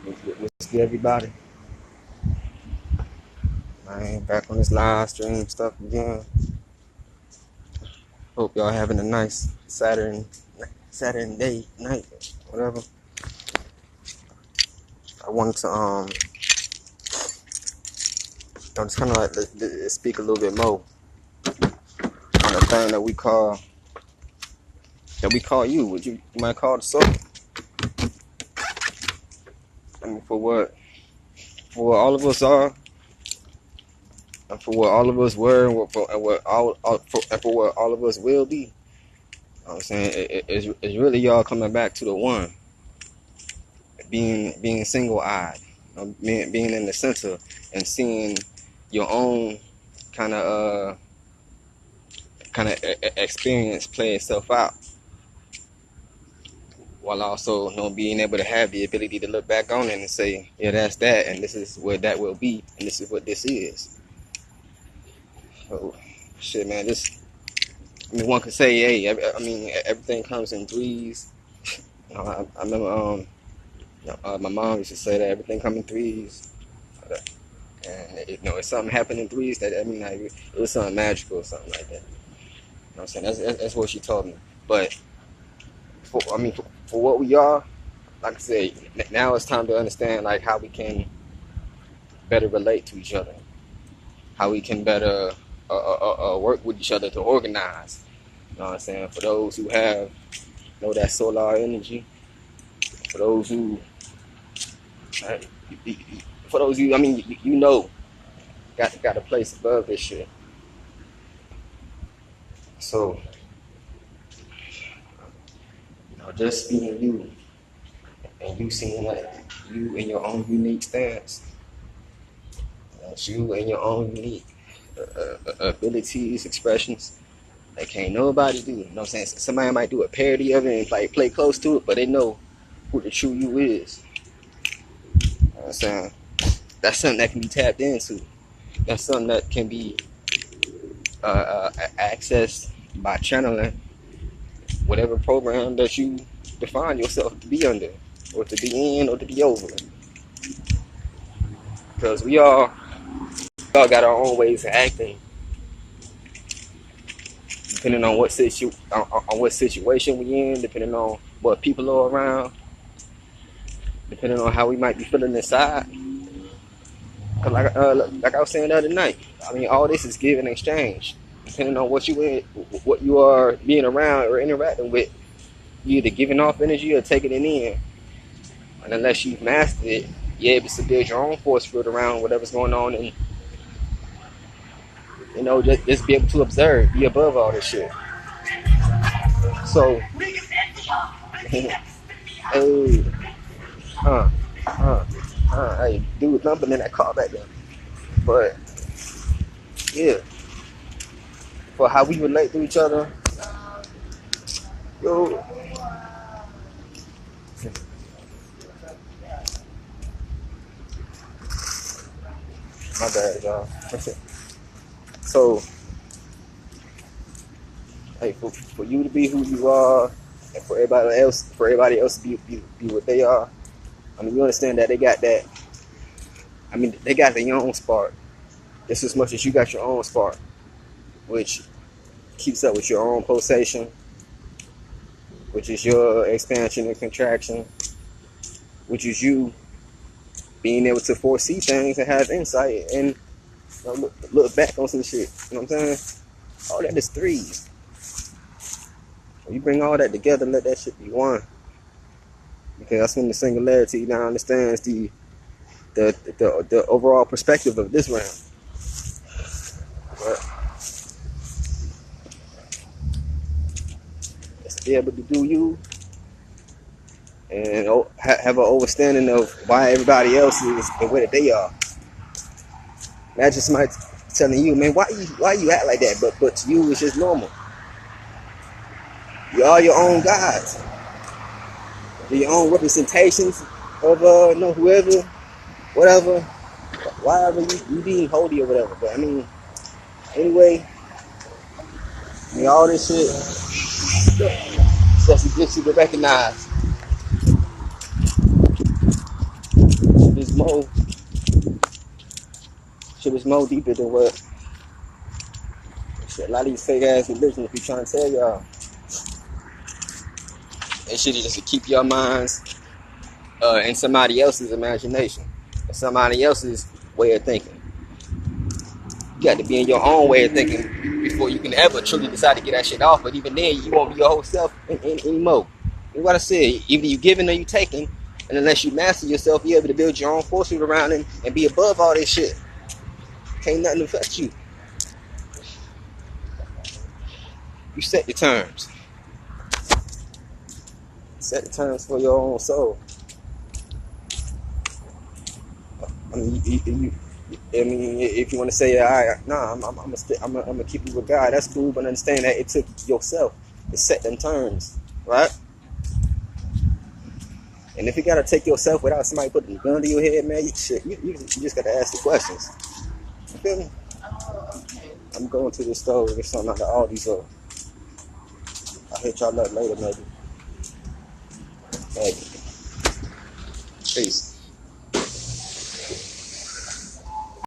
What's good, everybody? I ain't back on this live stream stuff again. Hope y'all having a nice Saturday night, whatever. I wanted to just kind of like speak a little bit more on the thing that we call you. What you might call the soul. I mean, for what all of us are, and for what all of us were, and for what all of us will be. You know what I'm saying it's really y'all coming back to the one, being single-eyed, being in the center and seeing your own kind of experience play itself out, while also being able to have the ability to look back on it and say, yeah, that's that, and this is where that will be, and this is what this is. So, shit, man, one could say, hey, everything comes in threes. I remember my mom used to say that everything comes in threes. And if something happened in threes, like, it was something magical or something like that. You know what I'm saying? That's what she told me. But for what we are, like I said, now it's time to understand like how we can better relate to each other, how we can better work with each other to organize. You know what I'm saying? For those who know that solar energy, for those who, got a place above this shit. So, just being you, and you seeing like you in your own unique stance, you and your own unique abilities, expressions that can't nobody do. You know what I'm saying? Somebody might do a parody of it and play close to it, but they know who the true you is. You know what I'm saying? That's something that can be tapped into. That's something that can be accessed by channeling whatever program that you define yourself to be under, or to be in, or to be over. Because we all got our own ways of acting, depending on what situation we in, depending on what people are around, depending on how we might be feeling inside. Cause like I was saying the other night, all this is give and exchange. Depending on what you are being around or interacting with, you either giving off energy or taking it in. And unless you've mastered it, you're able to build your own force field around whatever's going on, and just be able to observe, be above all this shit. So, hey, hey, dude, jumping in that car back there. But yeah, for how we relate to each other, yo, my bad, y'all. So, hey, for you to be who you are, and for everybody else to be what they are. You understand that they got that. They got their own spark just as much as you got your own spark, which keeps up with your own pulsation, which is your expansion and contraction, which is you being able to foresee things and have insight and look back on some shit. You know what I'm saying? All that is threes. When you bring all that together, let that shit be one. Because that's when the singularity now understands the overall perspective of this round. But just be able to do you and have an understanding of why everybody else is the way that they are. Imagine somebody telling you, man, why you act like that? But to you, it's just normal. You are your own gods. You're your own representations of whoever, whatever, whatever you being holy or whatever. But anyway, all this shit just to get you to recognize more deeper than what shit, a lot of these fake ass religions be trying to tell y'all. And shit is just to keep your minds in somebody else's imagination, and somebody else's way of thinking. You got to be in your own way of thinking before you can ever truly decide to get that shit off. But even then, you won't be your whole self anymore. You know what I said? Either you giving or you taking. And unless you master yourself, you're able to build your own forces around and be above all this shit. Can't nothing affect you. You set the terms. Set the terms for your own soul. I mean, if you want to say, all right, nah, I'm gonna keep you with God. That's cool, but understand that it took yourself to set them terms, right? And if you gotta take yourself without somebody putting a gun to your head, man, you just gotta ask the questions. You feel me? I'm going to the store to get something out of all these. I'll hit y'all up later, maybe. Peace.